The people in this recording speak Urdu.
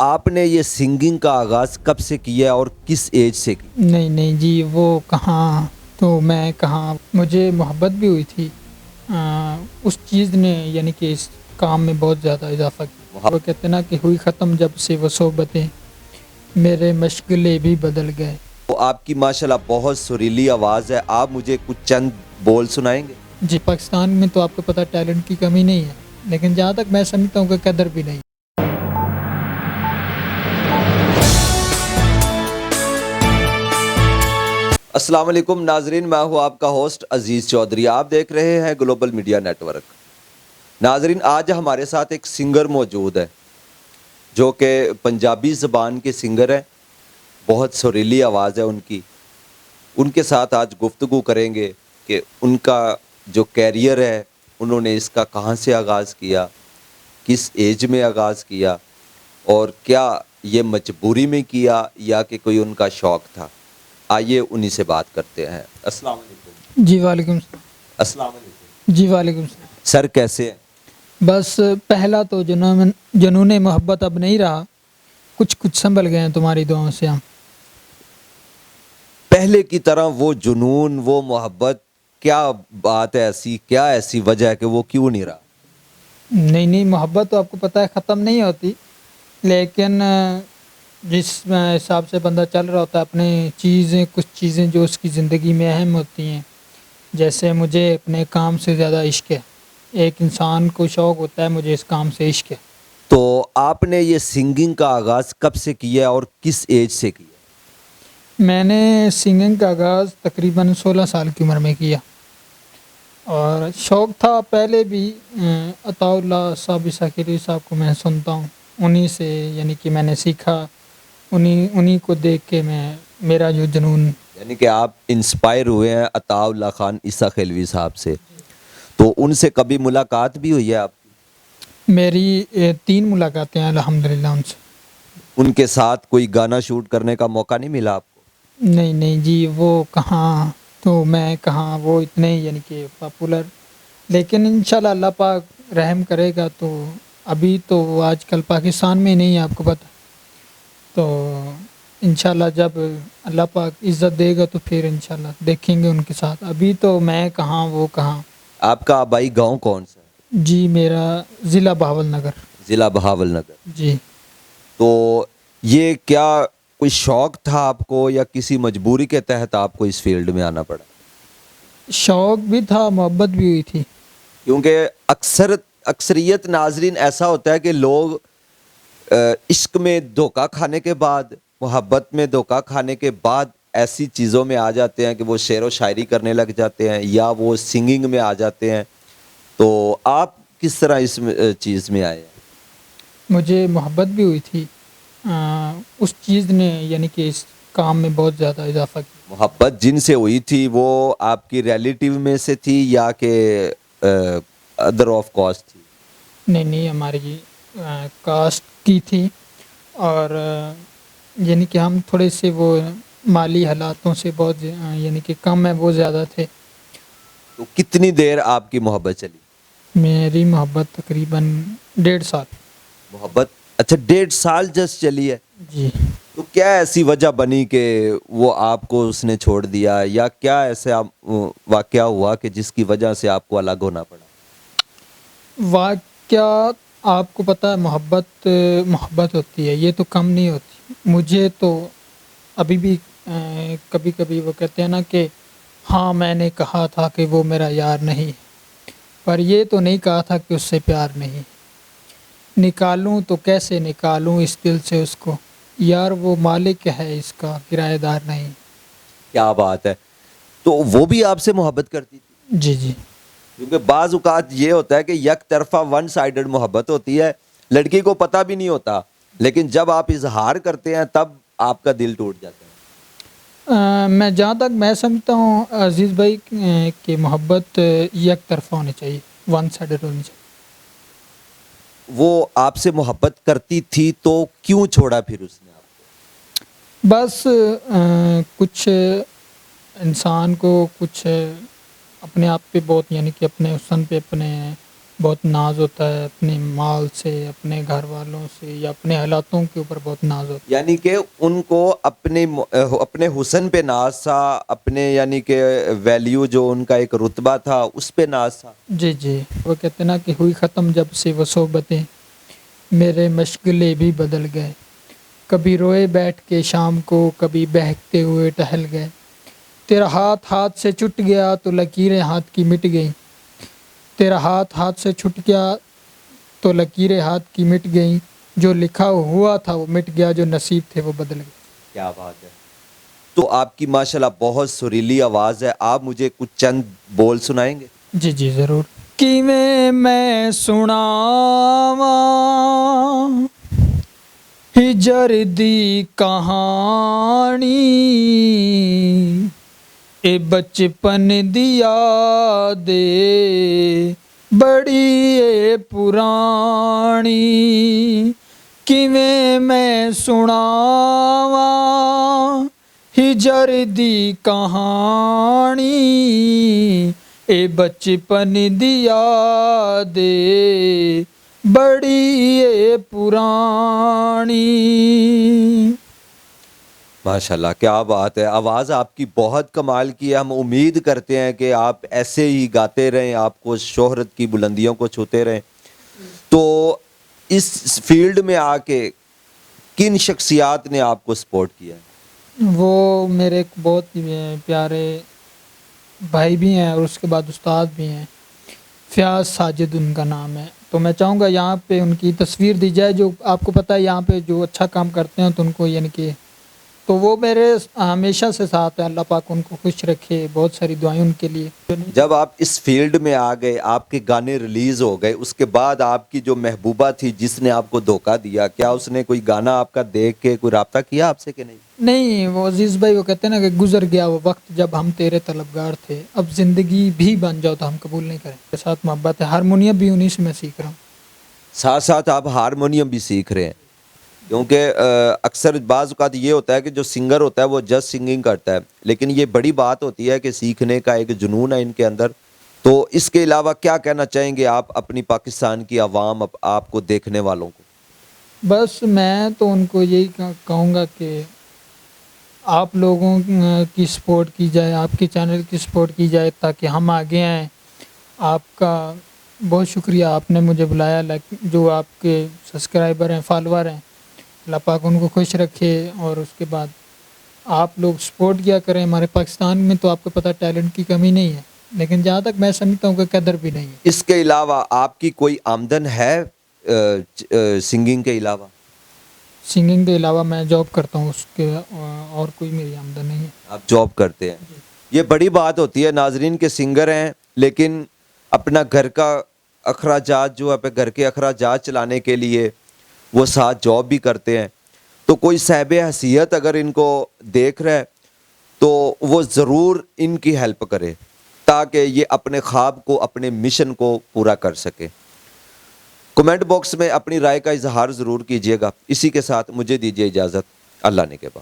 آپ نے یہ سنگنگ کا آغاز کب سے کیا اور کس ایج سے کی؟ نہیں جی، وہ کہاں تو میں کہاں، مجھے محبت بھی ہوئی تھی اس چیز نے، یعنی کہ اس کام میں بہت زیادہ اضافہ کیا۔ وہ کہتے ہیں نا کہ ہوئی ختم جب سے وہ صحبتیں، میرے مشغلے بھی بدل گئے۔ تو آپ کی ماشاءاللہ بہت سریلی آواز ہے، آپ مجھے کچھ چند بول سنائیں گے؟ جی، پاکستان میں تو آپ کو پتہ ٹیلنٹ کی کمی نہیں ہے، لیکن جہاں تک میں سمجھتا ہوں کہ قدر بھی نہیں۔ السلام علیکم ناظرین، میں ہوں آپ کا ہوسٹ عزیز چودھری، آپ دیکھ رہے ہیں گلوبل میڈیا نیٹ ورک۔ ناظرین، آج ہمارے ساتھ ایک سنگر موجود ہے جو کہ پنجابی زبان کے سنگر ہیں، بہت سریلی آواز ہے ان کی۔ ان کے ساتھ آج گفتگو کریں گے کہ ان کا جو کیریئر ہے، انہوں نے اس کا کہاں سے آغاز کیا، کس ایج میں آغاز کیا، اور کیا یہ مجبوری میں کیا یا کہ کوئی ان کا شوق تھا۔ آئیے انہی سے بات کرتے ہیں۔ السلام علیکم۔ جی وعلیکم السلام۔ السلام علیکم جی وعلیکم السلام۔ سر، کیسے ہیں؟ بس پہلا تو جنون محبت اب نہیں رہا، کچھ سنبھل گئے ہیں تمہاری دعاؤں سے ہم۔ پہلے کی طرح وہ جنون، وہ محبت، کیا بات ہے ایسی، کیا ایسی وجہ ہے کہ وہ کیوں نہیں رہا؟ نہیں، محبت تو آپ کو پتہ ہے ختم نہیں ہوتی، لیکن جس حساب سے بندہ چل رہا ہوتا ہے، اپنے کچھ چیزیں جو اس کی زندگی میں اہم ہوتی ہیں، جیسے مجھے اپنے کام سے زیادہ عشق ہے۔ ایک انسان کو شوق ہوتا ہے، مجھے اس کام سے عشق ہے۔ تو آپ نے یہ سنگنگ کا آغاز کب سے کیا اور کس ایج سے کیا؟ میں نے سنگنگ کا آغاز تقریباً 16 سال کی عمر میں کیا، اور شوق تھا پہلے بھی۔ عطاء اللہ صاحب عیسیٰ صاحب کو میں سنتا ہوں، انہی سے یعنی کہ میں نے سیکھا، انہی کو دیکھ کے میرا جو جنون۔ یعنی کہ آپ انسپائر ہوئے ہیں عطاء اللہ خان عیسیٰ خیلوی صاحب سے، تو ان سے کبھی ملاقات بھی ہوئی ہے آپ کی؟ میری 3 ملاقاتیں ہیں الحمدللہ ان سے۔ ان کے ساتھ کوئی گانا شوٹ کرنے کا موقع نہیں ملا آپ کو؟ نہیں جی، وہ کہاں تو میں کہاں، وہ اتنے یعنی کہ پاپولر، لیکن انشاءاللہ اللہ پاک رحم کرے گا۔ تو ابھی تو وہ آج کل پاکستان میں نہیں ہے، آپ کو پتہ، تو انشاءاللہ جب اللہ پاک عزت دے گا تو پھر انشاءاللہ دیکھیں گے ان کے ساتھ۔ ابھی تو میں کہاں، وہ کہاں۔ آپ کا آبائی گاؤں کون سا ہے؟ جی، میرا ضلع بہاول نگر۔ ضلع بہاول نگر۔ جی۔ تو یہ کیا کوئی شوق تھا آپ کو یا کسی مجبوری کے تحت آپ کو اس فیلڈ میں آنا پڑا؟ شوق بھی تھا، محبت بھی ہوئی تھی۔ کیونکہ اکثریت ناظرین ایسا ہوتا ہے کہ لوگ عشق میں دھوکہ کھانے کے بعد، محبت میں دھوکہ کھانے کے بعد ایسی چیزوں میں آ جاتے ہیں کہ وہ شعر و شاعری کرنے لگ جاتے ہیں یا وہ سنگنگ میں آ جاتے ہیں۔ تو آپ کس طرح اس چیز میں آئے ہیں؟ مجھے محبت بھی ہوئی تھی اس چیز نے، یعنی کہ اس کام میں بہت زیادہ اضافہ کیا۔ محبت جن سے ہوئی تھی وہ آپ کی ریلیٹیو میں سے تھی یا کہ ادر آف کاسٹ تھی؟ نہیں، ہماری کاسٹ کی تھی، اور یعنی کہ ہم تھوڑے سے وہ مالی حالاتوں سے بہت یعنی کہ کم ہے، وہ زیادہ تھے۔ تو کتنی دیر آپ کی محبت چلی؟ میری محبت تقریباً 1.5 سال۔ محبت اچھا 1.5 سال جس چلی ہے؟ جی۔ تو کیا ایسی وجہ بنی کہ وہ آپ کو اس نے چھوڑ دیا، یا کیا ایسا واقعہ ہوا کہ جس کی وجہ سے آپ کو الگ ہونا پڑا؟ واقعہ آپ کو پتہ ہے، محبت ہوتی ہے، یہ تو کم نہیں ہوتی۔ مجھے تو ابھی بھی کبھی کبھی وہ کہتے ہیں نا کہ ہاں میں نے کہا تھا کہ وہ میرا یار نہیں، پر یہ تو نہیں کہا تھا کہ اس سے پیار نہیں۔ نکالوں تو کیسے نکالوں اس دل سے اس کو، یار وہ مالک ہے اس کا، کرایہ دار نہیں۔ کیا بات ہے! تو وہ بھی آپ سے محبت کرتی تھی؟ جی۔ کیونکہ بعض اوقات یہ ہوتا ہے کہ یک طرفہ ون سائیڈڈ محبت ہوتی ہے، لڑکی کو پتہ بھی نہیں ہوتا، لیکن جب آپ اظہار کرتے ہیں تب آپ کا دل ٹوٹ جاتا ہے۔ میں جہاں تک میں سمجھتا ہوں عزیز بھائی کہ محبت یک طرفہ ہونی چاہیے، ون سائیڈڈ ہونی چاہیے۔ وہ آپ سے محبت کرتی تھی تو کیوں چھوڑا پھر اس نے آپ کو؟ بس کچھ انسان کو کچھ اپنے آپ پہ بہت، یعنی کہ اپنے حسن پہ، اپنے بہت ناز ہوتا ہے اپنے مال سے، اپنے گھر والوں سے یا اپنے حالاتوں کے اوپر بہت ناز ہوتا یعنی کہ ان کو اپنے حسن پہ ناز تھا، اپنے یعنی کہ ویلیو جو ان کا ایک رتبہ تھا اس پہ ناز تھا. ہے. جی جی، وہ کہتے ہیں نا کہ ہوئی ختم جب سے وہ صحبتیں، میرے مشغلے بھی بدل گئے، کبھی روئے بیٹھ کے شام کو، کبھی بہکتے ہوئے ٹہل گئے، تیرا ہاتھ سے چھٹ گیا تو لکیریں ہاتھ کی مٹ گئیں، تیرا ہاتھ سے چھٹ گیا تو لکیریں ہاتھ کی مٹ گئیں، جو لکھا ہوا تھا وہ مٹ گیا، جو نصیب تھے وہ بدل گئے. کیا بات ہے. تو آپ کی ماشاءاللہ بہت سریلی آواز ہے، آپ مجھے کچھ چند بول سنائیں گے؟ جی جی ضرور. کیویں میں سناواں ہجر دی کہانی، اے بچپن دی یاد بڑی اے پرانی، کیویں میں سناواں ہجر دی کہانی، اے بچپن دی یاد بڑی اے پرانی. ماشاءاللہ کیا بات ہے. آواز آپ کی بہت کمال کی ہے. ہم امید کرتے ہیں کہ آپ ایسے ہی گاتے رہیں، آپ کو شہرت کی بلندیوں کو چھوتے رہیں. تو اس فیلڈ میں آ کے کن شخصیات نے آپ کو سپورٹ کیا ہے؟ وہ میرے ایک بہت پیارے بھائی بھی ہیں اور اس کے بعد استاد بھی ہیں، فیاض ساجد ان کا نام ہے. تو میں چاہوں گا یہاں پہ ان کی تصویر دی جائے. جو آپ کو پتہ ہے یہاں پہ جو اچھا کام کرتے ہیں تو ان کو یعنی کہ تو وہ میرے ہمیشہ سے ساتھ ہیں. اللہ پاک ان کو خوش رکھے، بہت ساری دعائیں ان کے لیے. جب آپ اس فیلڈ میں آ گئے، آپ کے گانے ریلیز ہو گئے، اس کے بعد آپ کی جو محبوبہ تھی جس نے آپ کو دھوکہ دیا، کیا اس نے کوئی گانا آپ کا دیکھ کے کوئی رابطہ کیا آپ سے کہ نہیں؟ نہیں، وہ عزیز بھائی وہ کہتے ہیں نا کہ گزر گیا وہ وقت جب ہم تیرے طلبگار تھے، اب زندگی بھی بن جاؤ تو ہم قبول نہیں کریں. کے ساتھ محبت ہے، ہارمونیم بھی انہی سے میں سیکھ رہا ہوں. ساتھ ساتھ آپ ہارمونیم بھی سیکھ رہے ہیں، کیونکہ اکثر بعض اوقات یہ ہوتا ہے کہ جو سنگر ہوتا ہے وہ جسٹ سنگنگ کرتا ہے، لیکن یہ بڑی بات ہوتی ہے کہ سیکھنے کا ایک جنون ہے ان کے اندر. تو اس کے علاوہ کیا کہنا چاہیں گے آپ اپنی پاکستان کی عوام، آپ کو دیکھنے والوں کو؟ بس میں تو ان کو یہی کہوں گا کہ آپ لوگوں کی سپورٹ کی جائے، آپ کے چینل کی سپورٹ کی جائے تاکہ ہم آگے آئیں. آپ کا بہت شکریہ، آپ نے مجھے بلایا. جو آپ کے سبسکرائبر ہیں، فالوور ہیں، اللہ پاک ان کو خوش رکھے. اور اس کے بعد آپ لوگ سپورٹ کیا کریں. ہمارے پاکستان میں تو آپ کو پتہ ٹیلنٹ کی کمی نہیں ہے، لیکن جہاں تک میں سمجھتا ہوں کہ قدر بھی نہیں ہے. اس کے علاوہ آپ کی کوئی آمدن ہے سنگنگ کے علاوہ؟ سنگنگ کے علاوہ میں جاب کرتا ہوں، اس کے اور کوئی میری آمدن نہیں ہے. آپ جاب کرتے ہیں، یہ بڑی بات ہوتی ہے. ناظرین کے سنگر ہیں لیکن اپنا گھر کا اخراجات جو ہے گھر کے اخراجات چلانے کے لیے وہ ساتھ جاب بھی کرتے ہیں. تو کوئی صاحب حیثیت اگر ان کو دیکھ رہا ہے تو وہ ضرور ان کی ہیلپ کرے تاکہ یہ اپنے خواب کو، اپنے مشن کو پورا کر سکے. کمنٹ باکس میں اپنی رائے کا اظہار ضرور کیجیے گا. اسی کے ساتھ مجھے دیجیے اجازت. اللہ نے کے بعد.